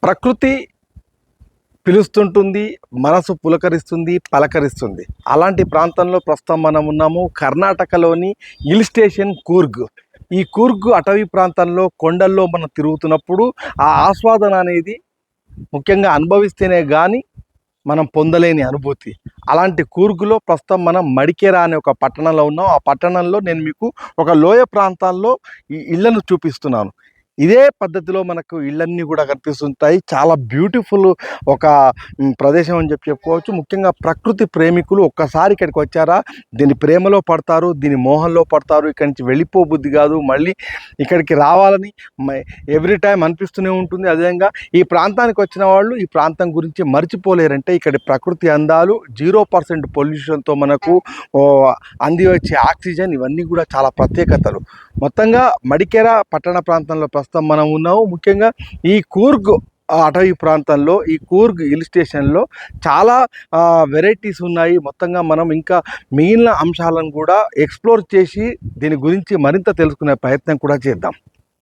ప్రకృతి పిలుస్తుంటుంది, మనసు పులకరిస్తుంది, పలకరిస్తుంది. అలాంటి ప్రాంతంలో ప్రస్తుతం మనం ఉన్నాము. కర్ణాటకలోని హిల్ స్టేషన్ కూర్గ్. ఈ కూర్గ్ అటవీ ప్రాంతంలో కొండల్లో మనం తిరుగుతున్నప్పుడు ఆ ఆస్వాదన అనేది ముఖ్యంగా అనుభవిస్తేనే కానీ మనం పొందలేని అనుభూతి. అలాంటి కూర్గులో ప్రస్తుతం మనం మడికేరా అనే ఒక పట్టణంలో ఉన్నాం. ఆ పట్టణంలో నేను మీకు ఒక లోయ ప్రాంతాల్లో ఈ ఇళ్లను చూపిస్తున్నాను. ఇదే పద్ధతిలో మనకు ఇళ్ళన్నీ కూడా కనిపిస్తుంటాయి. చాలా బ్యూటిఫుల్ ఒక ప్రదేశం అని చెప్పుకోవచ్చు. ముఖ్యంగా ప్రకృతి ప్రేమికులు ఒక్కసారి ఇక్కడికి వచ్చారా దీని ప్రేమలో పడతారు, దీని మోహంలో పడతారు. ఇక్కడి నుంచి వెళ్ళిపోబుద్ధి కాదు, మళ్ళీ ఇక్కడికి రావాలని ఎవ్రీ టైం అనిపిస్తూనే ఉంటుంది. అదేవిధంగా ఈ ప్రాంతానికి వచ్చిన వాళ్ళు ఈ ప్రాంతం గురించి మర్చిపోలేరంటే ఇక్కడి ప్రకృతి అందాలు, 0% పొల్యూషన్తో మనకు అంది వచ్చే ఆక్సిజన్, ఇవన్నీ కూడా చాలా ప్రత్యేకతలు. మొత్తంగా మడికేరా పట్టణ ప్రాంతంలో ప్రస్తుతం మనం ఉన్నాము. ముఖ్యంగా ఈ కూర్గ్ అటవీ ప్రాంతంలో, ఈ కూర్గ్ హిల్ స్టేషన్లో చాలా వెరైటీస్ ఉన్నాయి. మొత్తంగా మనం ఇంకా మిగిలిన అంశాలను కూడా ఎక్స్ప్లోర్ చేసి దీని గురించి మరింత తెలుసుకునే ప్రయత్నం కూడా చేద్దాం.